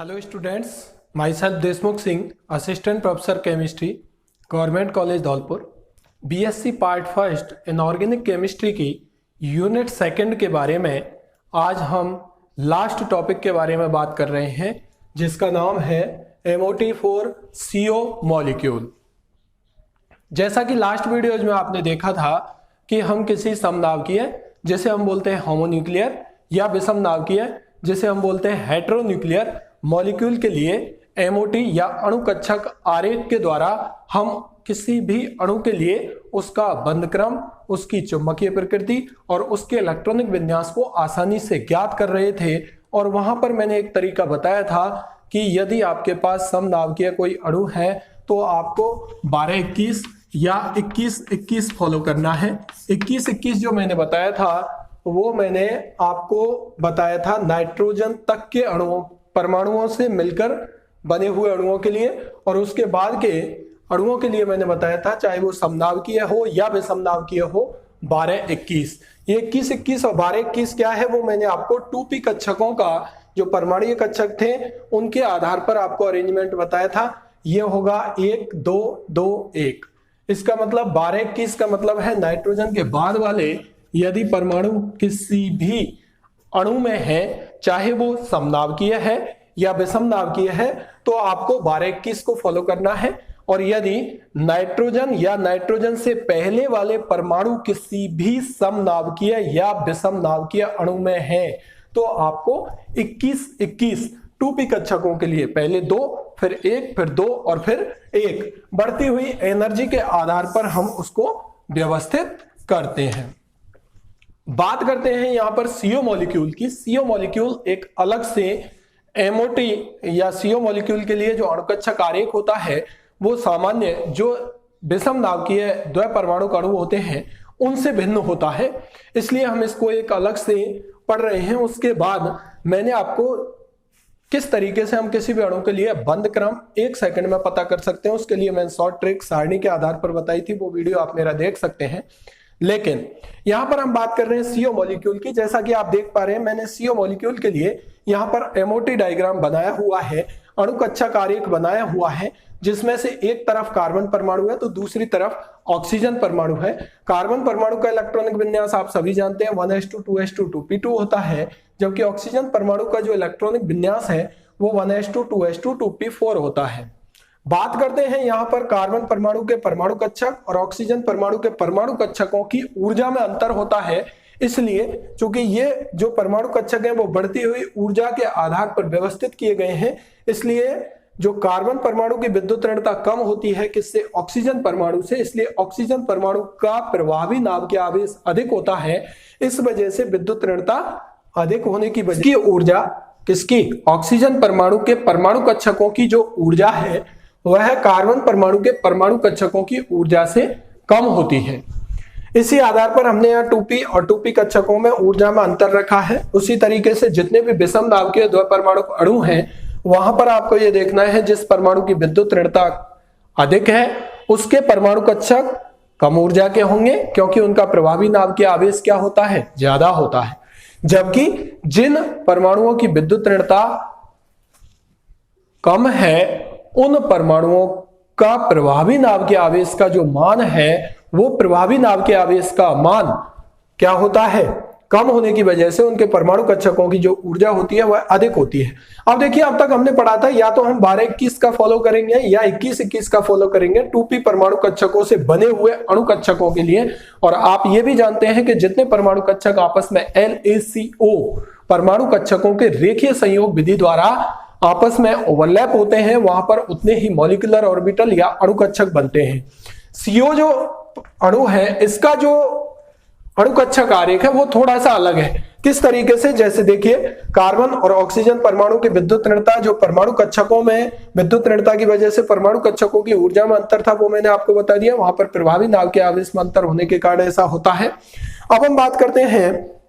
Hello students, my self Deshmukh Singh, assistant professor chemistry, government college Dholpur. BSc part first inorganic chemistry की unit second के बारे में आज हम लास्ट टॉपिक के बारे में बात कर रहे हैं, जिसका नाम है MOT4 CO मॉलिक्यूल। जैसा कि लास्ट वीडियोज में आपने देखा था कि हम किसी समनाभिकीय जिसे हम बोलते हैं होमोन्यूक्लियर या विषमनाभिकीय जिसे हम बोलते हैं हेटेरोन्यूक्लियर मॉलिक्यूल के लिए MOT या अणुकक्षक आरेख के द्वारा हम किसी भी अणु के लिए उसका बंध क्रम, उसकी चुंबकीय प्रकृति और उसके इलेक्ट्रॉनिक विन्यास को आसानी से ज्ञात कर रहे थे। और वहां पर मैंने एक तरीका बताया था कि यदि आपके पास समनाभिकीय कोई अणु है तो आपको 12-21 या 21-21 फॉलो करना है। 21-21 जो मैंने बताया था वो मैंने आपको बताया था नाइट्रोजन तक के अणुओं परमाणुओं से मिलकर बने हुए अणुओं के लिए, और उसके बाद के अणुओं के लिए मैंने बताया था चाहे वो समनाभिकीय हो या विषमनाभिकीय हो 12-21। ये 21-21 और 12-21 क्या है वो मैंने आपको 2p कक्षकों का जो परमाणुीय कक्षक थे उनके आधार पर आपको अरेंजमेंट बताया था। ये होगा 1-2-2-1। इसका मतलब 12-21 का मतलब है नाइट्रोजन के बाद वाले यदि परमाणु किसी भी अणु में है, चाहे वो समनाभिकीय है या विषमनाभिकीय है, तो आपको 12-21 को फॉलो करना है। और यदि नाइट्रोजन या नाइट्रोजन से पहले वाले परमाणु किसी भी समनाभिकीय या विषमनाभिकीय अणु में है तो आपको 21-21 2p कक्षकों के लिए पहले 2 फिर 1 फिर 2 और फिर 1 बढ़ती हुई एनर्जी के आधार पर हम उसको व्यवस्थित करते हैं। बात करते हैं यहां पर CO मॉलिक्यूल की। CO मॉलिक्यूल एक अलग से MOT या CO मॉलिक्यूल के लिए जो अणुकक्षक आरेख होता है वो सामान्य जो विषमनाभिकीय द्विपरमाणु अणु होते हैं उनसे भिन्न होता है, इसलिए हम इसको एक अलग से पढ़ रहे हैं। उसके बाद मैंने आपको किस तरीके से हम किसी भी अणु के लिए बंध क्रम 1 सेकंड में पता कर सकते हैं उसके लिए मैंने शॉर्ट ट्रिक सारणी के आधार पर बताई थी, वो वीडियो आप मेरा देख सकते हैं। लेकिन यहां पर हम बात कर रहे हैं CO मॉलिक्यूल की। जैसा कि आप देख पा रहे हैं मैंने CO मॉलिक्यूल के लिए यहां पर MOT डायग्राम बनाया हुआ है, अणुकक्षक आरेख बनाया हुआ है, जिसमें से एक तरफ कार्बन परमाणु है तो दूसरी तरफ ऑक्सीजन परमाणु है। कार्बन परमाणु का इलेक्ट्रॉनिक विन्यास आप सभी जानते हैं 1s2 2s2 2p2 होता है, जबकि ऑक्सीजन परमाणु का जो इलेक्ट्रॉनिक विन्यास है वो 1s2 2s2 2p4 होता है। बात करते हैं यहां पर कार्बन परमाणु के परमाणु कक्षक और ऑक्सीजन परमाणु के परमाणु कक्षकों की ऊर्जा में अंतर होता है, इसलिए चूंकि ये जो परमाणु कक्षक हैं वो बढ़ती हुई ऊर्जा के आधार पर व्यवस्थित किए गए हैं, इसलिए जो कार्बन परमाणु की विद्युत ऋणता कम होती है किससे, ऑक्सीजन परमाणु से, इसलिए ऑक्सीजन परमाणु का प्रभावी नाभिकीय आवेश अधिक होता है। इस वजह से विद्युत ऋणता अधिक होने की वजह की ऊर्जा किसकी, ऑक्सीजन परमाणु के परमाणु कक्षकों की जो ऊर्जा है वह कार्बन परमाणु के परमाणु कक्षकों की ऊर्जा से कम होती है। इसी आधार पर हमने यहाँ 2p और 2p कक्षकों में ऊर्जा में अंतर रखा है। उसी तरीके से जितने भी विषमनाभिकीय द्विपरमाणु अणु हैं वहां पर आपको ये देखना है जिस परमाणु की विद्युत ऋणता अधिक है उसके परमाणु कक्षक कम ऊर्जा के होंगे, क्योंकि उनका प्रभावी नाभिकीय आवेश क्या होता है, ज्यादा होता है। जबकि जिन परमाणुओं की विद्युत ऋणता कम है उन परमाणुओं का प्रभावी नाभिकीय आवेश का जो मान है वो प्रभावी नाभिकीय आवेश का मान क्या होता है, कम होने की वजह से उनके परमाणु कक्षकों की जो ऊर्जा होती है वह अधिक होती है। अब देखिए अब तक हमने पढ़ा था या तो हम 12-21 का फॉलो करेंगे या 21-21 का फॉलो करेंगे 2p परमाणु कक्षकों से बने हुए अणु कक्षकों के लिए। और आप ये भी जानते हैं कि जितने परमाणु कक्षक आपस में LaCO परमाणु कक्षकों के रेखीय संयोग विधि द्वारा आपस में ओवरलैप होते हैं वहां पर उतने ही मॉलिक्यूलर ऑर्बिटल या अणुकक्षक बनते हैं। CO जो अणु है इसका जो अणुकक्षक आरेख है वो थोड़ा सा अलग है। किस तरीके से, जैसे देखिए कार्बन और ऑक्सीजन परमाणु की विद्युत ऋणता जो परमाणु कक्षकों में विद्युत ऋणता की वजह से परमाणु कक्षकों की ऊर्जा में अंतर था वो मैंने आपको बता दिया, वहां पर प्रभावी नाभिकीय आवेश में अंतर होने के कारण ऐसा होता है। अब हम बात करते हैं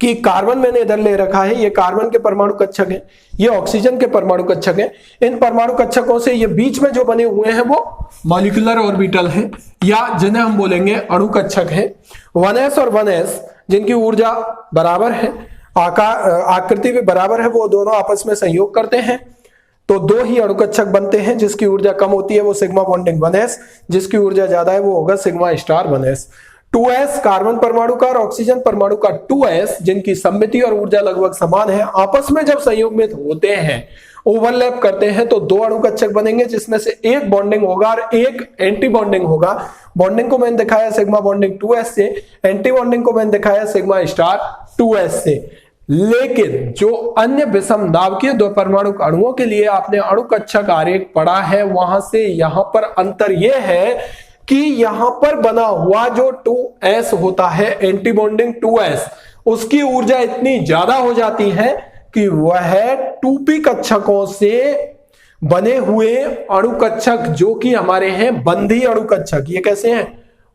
कि कार्बन मैंने इधर ले रखा है, ये कार्बन के परमाणु कक्षक हैं, ये ऑक्सीजन के परमाणु कक्षक हैं। इन परमाणु कक्षकों से ये बीच में जो बने हुए हैं वो मॉलिक्यूलर ऑर्बिटल हैं या जिन्हें हम बोलेंगे अणु कक्षक हैं। 1s और 1s जिनकी ऊर्जा बराबर है, आकृति भी बराबर है, वो दोनों आपस में संयोग करते हैं तो दो ही अणुकक्षक बनते हैं। जिसकी ऊर्जा कम होती है वो सिग्मा बॉन्डिंग 1s, जिसकी ऊर्जा ज्यादा है वो होगा sigma star 1s। 2s carbon परमाणु का और ऑक्सीजन परमाणु का 2s, जिनकी सममिति और ऊर्जा लगभग समान है, आपस में जब संयुग्मित होते हैं, ओवरलैप करते हैं तो दो अणुकक्षक बनेंगे, जिसमें से एक बॉन्डिंग होगा और एक एंटी बॉन्डिंग होगा। बॉन्डिंग को मैंने दिखाया सिग्मा बॉन्डिंग 2s से, एंटी बॉन्डिंग को मैंने दिखाया सिग्मा स्टार 2s से। लेकिन जो अन्य विषम नाभिकीय दो परमाणु अणुओं के लिए आपने अणुकक्षक आरेख पढ़ा है, वहां से यहां पर अंतर यह है कि यहां पर बना हुआ जो 2s होता है, एंटी बॉन्डिंग 2s, उसकी ऊर्जा इतनी ज्यादा हो जाती है कि वह 2p कक्षकों से बने हुए अणुकक्षक जो कि हमारे हैं बंधी अणुकक्षक। ये कैसे हैं?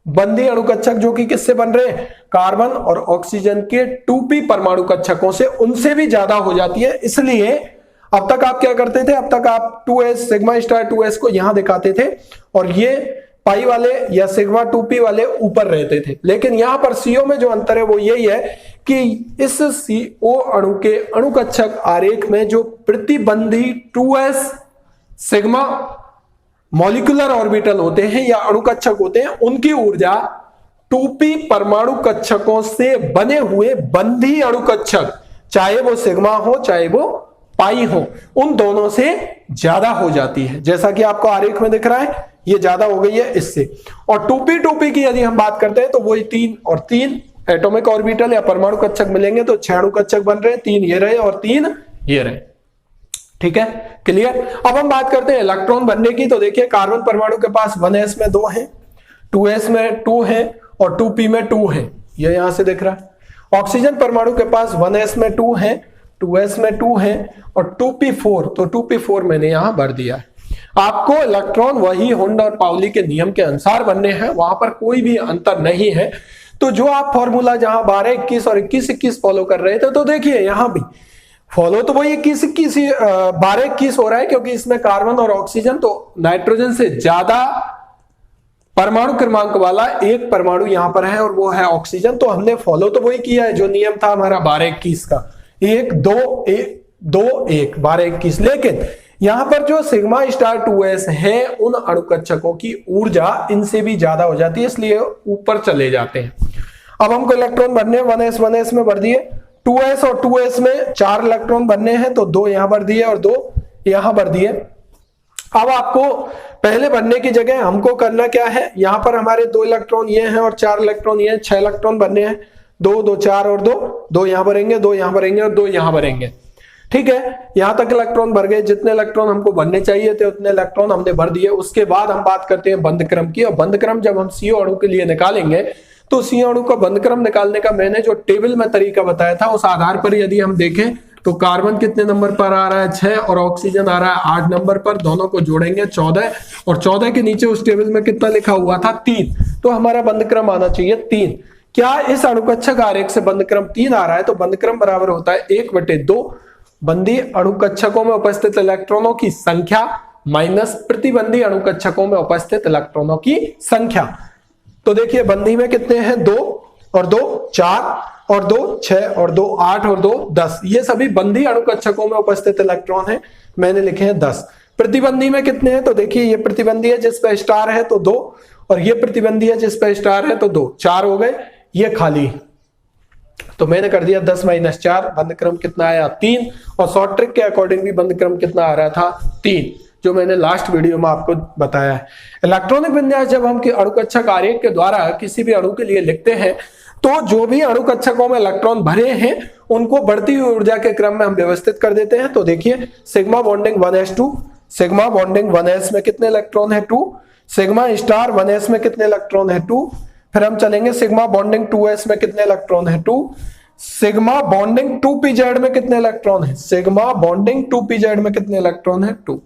बंधी अणुकक्षक, जो कि किससे बन रहे हैं? कार्बन और ऑक्सीजन के 2p परमाणु कक्षकों से, उनसे भी ज्यादा हो जाती है। इसलिए अब तक आप क्या करते थे? अब तक आप 2s सिग्मा स्टार 2s को यहां दिखाते थे और ये पाई वाले या सिग्मा 2p वाले ऊपर रहते थे। लेकिन यहां पर CO में जो अंतर है वो यही है कि इस CO अणु के अणुकक्षक आरेख में जो प्रतिबंधी 2s सिग्मा मॉलिक्यूलर ऑर्बिटल होते हैं या अणुकक्षक होते हैं, उनकी ऊर्जा 2p परमाणु कक्षकों से बने हुए बंधी अणुकक्षक, चाहे वो सिग्मा हो चाहे वो पाई हो, उन दोनों से ज्यादा हो जाती है। जैसा कि आपको आरेख में दिख रहा है, ये ज्यादा हो गई है इससे। और 2p की यदि हम बात करते हैं तो वही 3 और 3 एटॉमिक ऑर्बिटल या परमाणु कक्षक मिलेंगे तो 6 अणुकक्षक बन रहे हैं, 3 ये रहे और 3 ये रहे। ठीक है, क्लियर। अब हम बात करते हैं इलेक्ट्रॉन बनने की। तो देखिए कार्बन परमाणु के पास 1s में 2 है, 2s में 2 है और 2p में 2 है, ये यहां से दिख रहा है। ऑक्सीजन परमाणु के पास 1s में 2 है, 2s में 2 है और 2p4, तो 2p4 मैंने यहां भर दिया है। आपको इलेक्ट्रॉन वही हुंड और पाउली के नियम के अनुसार बनने हैं, वहां पर कोई भी अंतर नहीं है। तो जो आप फॉर्मूला जहां 12 21 और 21 21 फॉलो कर रहे थे, तो देखिए यहां भी फॉलो तो वही 21 21 12 21 हो रहा है, क्योंकि इसमें कार्बन और ऑक्सीजन तो नाइट्रोजन से ज्यादा परमाणु क्रमांक वाला एक परमाणु यहां पर है और वो है ऑक्सीजन। तो हमने फॉलो तो वही किया है जो नियम था हमारा 12 21 का, 1 2 1 2 1 12 21। लेकिन यहां पर जो सिग्मा स्टार 2s है, उन अणुकक्षकों की ऊर्जा इनसे भी ज्यादा हो जाती है, इसलिए ऊपर चले जाते हैं। अब हमको इलेक्ट्रॉन भरने 1s में भर दिए, 2s और 2s में 4 इलेक्ट्रॉन भरने हैं तो 2 यहां भर दिए और 2 यहां भर दिए। अब आपको पहले भरने की जगह हमको करना क्या है, यहां पर हमारे 2 इलेक्ट्रॉन ये हैं और 4 इलेक्ट्रॉन ये हैं, 6 इलेक्ट्रॉन भरने हैं। 2 2 4 और 2 यहां भरेंगे, 2 यहां भरेंगे और 2 यहां भरेंगे। ठीक है, यहां तक इलेक्ट्रॉन भर गए, जितने इलेक्ट्रॉन हमको भरने चाहिए थे उतने इलेक्ट्रॉन हमने भर दिए। उसके बाद हम बात करते हैं बंध क्रम की, और बंध क्रम जब हम CO अणु के लिए निकालेंगे तो CO अणु का बंध क्रम निकालने का मैंने जो टेबल में तरीका बताया था, उस आधार पर यदि हम देखें तो कार्बन कितने नंबर पर आ रहा है? 6 और ऑक्सीजन आ रहा है 8 नंबर पर। दोनों को जोड़ेंगे 14 और 14 के नीचे उस टेबल में कितना लिखा हुआ था? 3। तो हमारा बंध क्रम आना चाहिए 3। क्या इस अणुकक्षक आरेख से बंध क्रम 3 आ रहा है? तो बंध क्रम बराबर होता है 1/2 बंधी अणुकक्षकों में उपस्थित इलेक्ट्रॉनों की संख्या माइनस प्रतिबंधी अणुकक्षकों में उपस्थित इलेक्ट्रॉनों की संख्या। तो देखिए बंधी में कितने हैं? 2 और 2 4 और 2 6 और 2 8 और 2 10। ये सभी बंधी अणुकक्षकों में उपस्थित इलेक्ट्रॉन हैं, मैंने लिखे हैं 10। प्रतिबंधी में कितने हैं? तो देखिए ये प्रतिबंधी है जिस पे स्टार है तो 2, और ये प्रतिबंधी है जिस पे स्टार है तो 2, 4 हो गए। ये खाली, तो मैंने कर दिया 10 - 4, बंध क्रम कितना आया? 3। और शॉर्ट ट्रिक के अकॉर्डिंग भी बंध क्रम कितना आ रहा था? 3, जो मैंने लास्ट वीडियो में आपको बताया है। इलेक्ट्रॉनिक विन्यास जब हम अणुकक्षक आरेख के द्वारा किसी भी अणु के लिए लिखते हैं तो जो भी अणुकक्षकों में इलेक्ट्रॉन भरे हैं उनको बढ़ती हुई ऊर्जा के क्रम में हम व्यवस्थित कर देते हैं। तो देखिए sigma bonding 1s2, sigma bonding 1s में कितने इलेक्ट्रॉन है? 2। सिग्मा स्टार 1s में कितने इलेक्ट्रॉन है? 2। फिर हम चलेंगे सिग्मा बॉन्डिंग 2s में कितने इलेक्ट्रॉन है? 2। सिग्मा बॉन्डिंग 2pz में कितने इलेक्ट्रॉन है? सिग्मा बॉन्डिंग 2pz में कितने इलेक्ट्रॉन है? 2।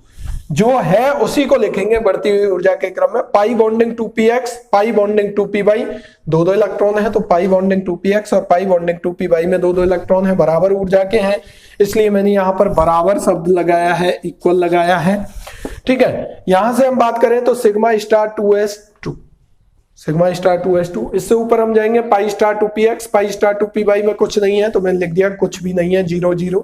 जो है उसी को लिखेंगे बढ़ती हुई ऊर्जा के क्रम में। Pi bonding 2px, pi bonding 2py, 2 electron है, तो पाई बॉन्डिंग 2px और पाई बॉन्डिंग 2py में 2 इलेक्ट्रॉन है, बराबर ऊर्जा के हैं, इसलिए मैंने यहां पर बराबर शब्द लगाया है, इक्वल लगाया है। ठीक है, यहां से हम बात करें तो sigma star 2s2, sigma star 2s2। इससे ऊपर हम जाएंगे pi star 2px, pi star 2py में कुछ नहीं है तो मैंने लिख दिया कुछ भी नहीं है, 0 0।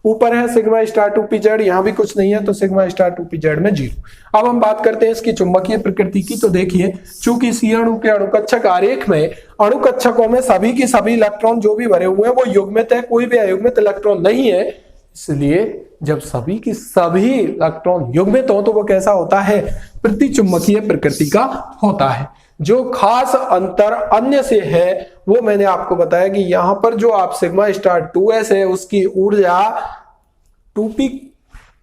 ऊपर है सिग्मा स्टार 2pz, यहां भी कुछ नहीं है तो सिग्मा स्टार 2pz में 0। अब हम बात करते हैं इसकी चुंबकीय प्रकृति की। तो देखिए, चूंकि सी अणु के अणुकक्षक आरेख में अणुकक्षकों में सभी की सभी इलेक्ट्रॉन जो भी भरे हुए हैं वो युग्मित है, कोई भी अयुग्मित इलेक्ट्रॉन नहीं है, इसलिए जब सभी की सभी इलेक्ट्रॉन युग्मित हो तो वो कैसा होता है, प्रतिचुंबकीय प्रकृति का होता है। जो खास अंतर अन्य से है वो मैंने आपको बताया कि यहां पर जो आप सिग्मा स्टार 2s है उसकी ऊर्जा 2p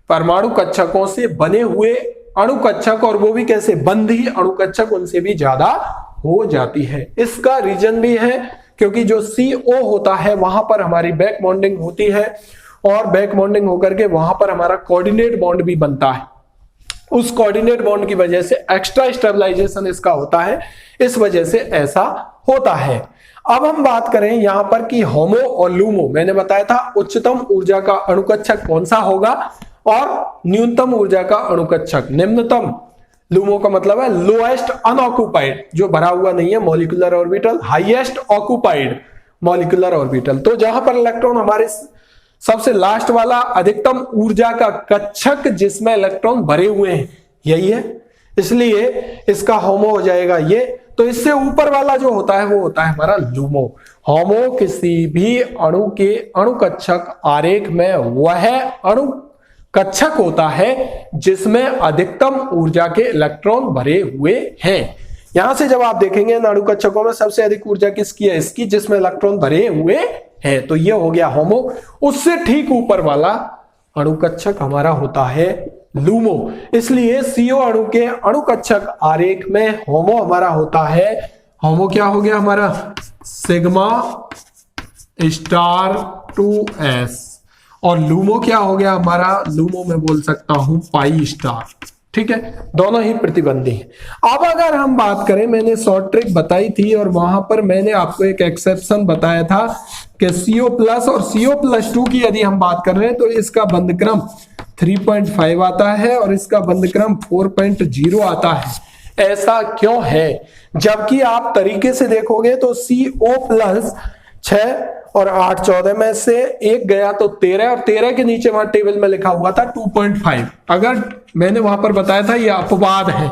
परमाणु कक्षकों से बने हुए अणुकक्षक, और वो भी कैसे, बंधी अणुकक्षक, उनसे भी ज्यादा हो जाती है। इसका रीजन भी है क्योंकि जो CO होता है वहां पर हमारी बैक बॉन्डिंग होती है, और बैक बॉन्डिंग होकर के वहां पर हमारा कोऑर्डिनेट बॉन्ड भी बनता है। उस कोऑर्डिनेट बॉन्ड की वजह से एक्स्ट्रा स्टेबलाइजेशन इसका होता है, इस वजह से ऐसा होता है। अब हम बात करें यहां पर कि होमो और लूमो, मैंने बताया था उच्चतम ऊर्जा का अणुकक्षक कौन सा होगा और न्यूनतम ऊर्जा का अणुकक्षक निम्नतम। लूमो का मतलब है लोएस्ट अनऑक्युपाइड, जो भरा हुआ नहीं है, molecular orbital. Highest occupied molecular orbital, तो जहां पर इलेक्ट्रॉन हमारे सबसे लास्ट वाला अधिकतम ऊर्जा का कक्षक जिसमें इलेक्ट्रॉन भरे हुए हैं, यही है, इसलिए इसका होमो हो जाएगा ये। तो इससे ऊपर वाला जो होता है वो होता है हमारा लूमो। होमो किसी भी अणु के अणुकक्षक आरेख में वह अणु कक्षक होता है जिसमें अधिकतम ऊर्जा के इलेक्ट्रॉन भरे हुए हैं। यहां से जब आप देखेंगे इन अणुकक्षकों में सबसे अधिक ऊर्जा किसकी है, इसकी, जिसमें इलेक्ट्रॉन भरे हुए हैं, तो ये हो गया होमो। उससे ठीक ऊपर वाला अणुकक्षक हमारा होता है लूमो। इसलिए CO अणु के अणुकक्षक आरेख में होमो हमारा होता है, होमो क्या हो गया हमारा, सिग्मा स्टार 2s, और लूमो क्या हो गया हमारा, लूमो में बोल सकता हूं पाई स्टार। ठीक है, दोनों ही प्रतिबंधी हैं। अब अगर हम बात करें, मैंने शॉर्ट ट्रिक बताई थी और वहां पर मैंने आपको एक एक्सेप्शन बताया था कि CO प्लस और CO प्लस 2 की यदि हम बात कर रहे हैं तो इसका बंधक्रम 3.5 आता है और इसका बंधक्रम 4.0 आता है। ऐसा क्यों है, जबकि आप तरीके से देखोगे तो CO प्लस 6 और 8 14 में से एक गया तो 13, और 13 के नीचे वहां टेबल में लिखा हुआ था 2.5। अगर मैंने वहां पर बताया था ये अपवाद है,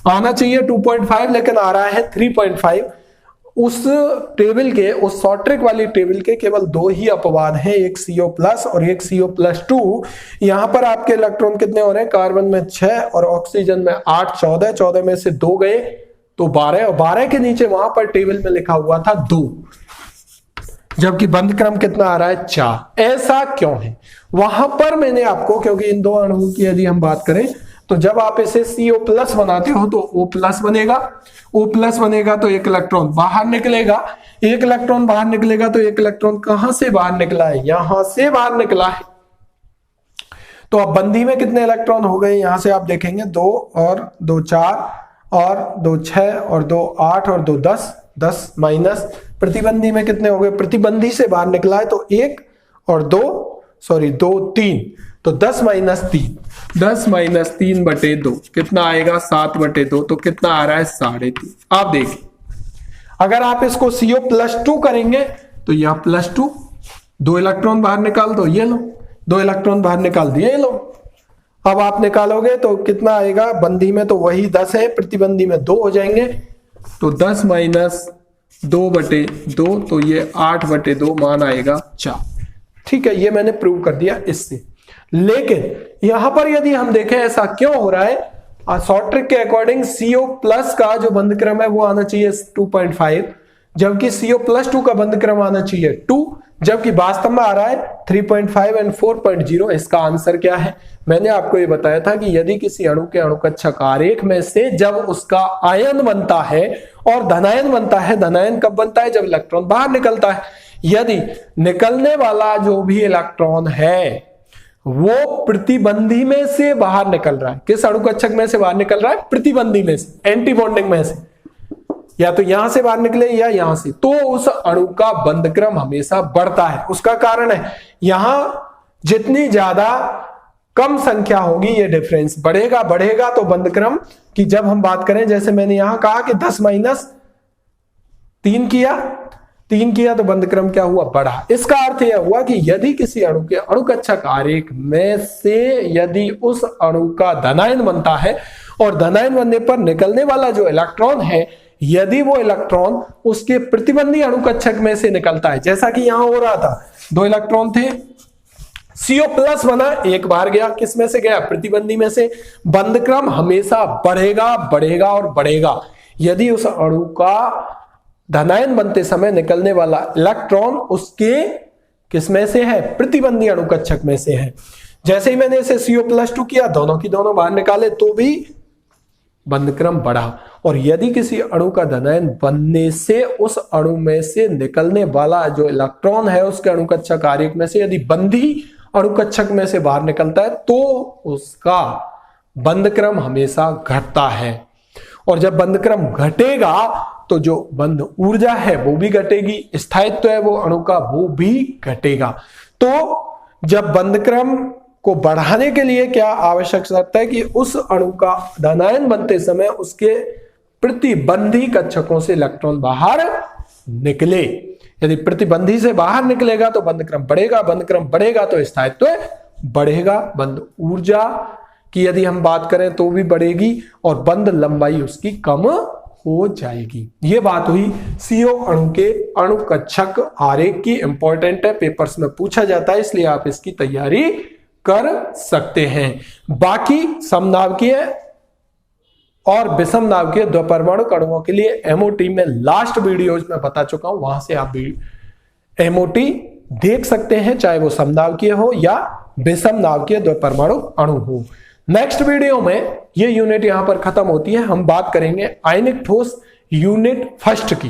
आना चाहिए 2.5 लेकिन आ रहा है 3.5। उस टेबल के, उस शॉर्ट ट्रिक वाली टेबल के केवल 2 ही अपवाद हैं, एक CO प्लस और एक CO प्लस 2। यहां पर आपके इलेक्ट्रॉन कितने हो रहे हैं, कार्बन में 6 और ऑक्सीजन में 8 14, 14 में से 2 गए तो 12, और 12 के नीचे वहां पर टेबल में लिखा हुआ था 2, जबकि बंद क्रम कितना आ रहा है, 4। ऐसा क्यों है, वहां पर मैंने आपको, क्योंकि इन दो अणुओं की यदि हम बात करें तो जब आप इसे CO प्लस बनाते हो तो O प्लस बनेगा, O प्लस बनेगा तो एक इलेक्ट्रॉन बाहर निकलेगा, एक इलेक्ट्रॉन बाहर निकलेगा तो एक इलेक्ट्रॉन कहां से बाहर निकला है, यहां से बाहर निकला है। तो अब बंदी में कितने इलेक्ट्रॉन हो गए, यहां से आप देखेंगे 2 और 2 4 और 2 6 और 2 8 और 2 10, 10 माइनस प्रतिबंधी में कितने हो गए, प्रतिबंधी से बाहर निकला है तो 1 और 2 3, तो 10 माइनस 3, 10 माइनस 3/2 कितना आएगा, 7/2, तो कितना आ रहा है, 3.5। आप देखिए अगर आप इसको CO प्लस 2 करेंगे तो यह प्लस 2, 2 इलेक्ट्रॉन बाहर निकाल दो, ये लो 2 इलेक्ट्रॉन बाहर निकाल दिए, ये लो। अब आप निकालोगे तो कितना आएगा, बंदी में तो वही 10 है, प्रतिबंधी में 2 हो जाएंगे, तो 10 माइनस 2/2, तो ये 8/2 मान आएगा 4। ठीक है, ये मैंने प्रूव कर दिया इससे। लेकिन यहां पर यदि हम देखें ऐसा क्यों हो रहा है, शॉर्ट ट्रिक के अकॉर्डिंग CO प्लस का जो बंध क्रम है वो आना चाहिए 2.5, जबकि CO प्लस 2 का बंध क्रम आना चाहिए 2, जबकि वास्तव में आ रहा है 3.5 एंड 4.0। इसका आंसर क्या है, मैंने आपको ये बताया था कि यदि किसी अणु के अणुकक्षक आरेख में से जब उसका आयन बनता है और धनायन बनता है, धनायन कब बनता है, जब इलेक्ट्रॉन बाहर निकलता है। यदि निकलने वाला जो भी इलेक्ट्रॉन है वो प्रतिबंधी में से बाहर निकल रहा है, किस अणुकक्षक में से बाहर निकल रहा है, प्रतिबंधी में से, एंटी बॉन्डिंग में से, या तो यहां से बाहर निकले या यहां से, तो उस अणु का बंध क्रम हमेशा बढ़ता है। उसका कारण है यहां जितनी ज्यादा कम संख्या होगी ये डिफरेंस, बढ़ेगा बढ़ेगा तो बंद क्रम की जब हम बात करें, जैसे मैंने यहां कहा कि 10 माइनस 3 किया तो बंद क्रम क्या हुआ, बढ़ा। इसका अर्थ यह हुआ कि यदि किसी अणु के अणुकक्षक आरेख में से यदि उस अणु का धनायन बनता है और धनायन बनने पर निकलने वाला जो इलेक्ट्रॉन है, यदि वो इलेक्ट्रॉन उसके प्रतिबंधी अणुकक्षक में से निकलता है, जैसा कि यहां हो रहा था, 2 इलेक्ट्रॉन थे, CO प्लस बना, एक बार गया, किस में से गया, प्रतिबंधी में से। बंद क्रम हमेशा बढ़ेगा बढ़ेगा और बढ़ेगा यदि उस अणु का धनायन बनते समय निकलने वाला इलेक्ट्रॉन उसके किस में से है, प्रतिबंधी अणुकक्षक में से है। जैसे ही मैंने इसे CO+2 किया, दोनों की दोनों बाहर निकाले तो भी बंद क्रम बढ़ा। और यदि किसी अणु का धनायन बनने से उस अणु में से निकलने वाला जो इलेक्ट्रॉन है उसके अणुकक्षक आरेख में से यदि बंधी अणुकक्षक में से बाहर निकलता है तो उसका बंद क्रम हमेशा घटता है। और जब बंद क्रम घटेगा तो जो बंद ऊर्जा है वो भी घटेगी, स्थायित्व है वो अणु का वो भी घटेगा। तो जब बंद क्रम को बढ़ाने के लिए क्या आवश्यक शर्त है कि उस अणु का धनायन बनते समय उसके प्रतिबंधी कक्षकों से इलेक्ट्रॉन बाहर निकले। यदि प्रतिबंधी से बाहर निकलेगा तो बंद क्रम बढ़ेगा, बंद क्रम बढ़ेगा तो स्थायित्व बढ़ेगा, बंद ऊर्जा की यदि हम बात करें तो भी बढ़ेगी और बंद लंबाई उसकी कम हो जाएगी। ये बात हुई CO अणु के अणुकक्षक आरेख की, इंपॉर्टेंट है, पेपर्स में पूछा जाता है, इसलिए आप इसकी तैयारी कर सकते हैं। बाकी समनाभिकीय और विषम नाभिकीय द्विपरमाणुक अणुओं के लिए MOT में लास्ट वीडियोज में बता चुका हूं, वहां से आप MOT देख सकते हैं, चाहे वो समनाभिकीय हो या विषम नाभिकीय द्विपरमाणुक अणु हो। नेक्स्ट वीडियो में ये यूनिट यहां पर खत्म होती है, हम बात करेंगे आयनिक ठोस यूनिट फर्स्ट की।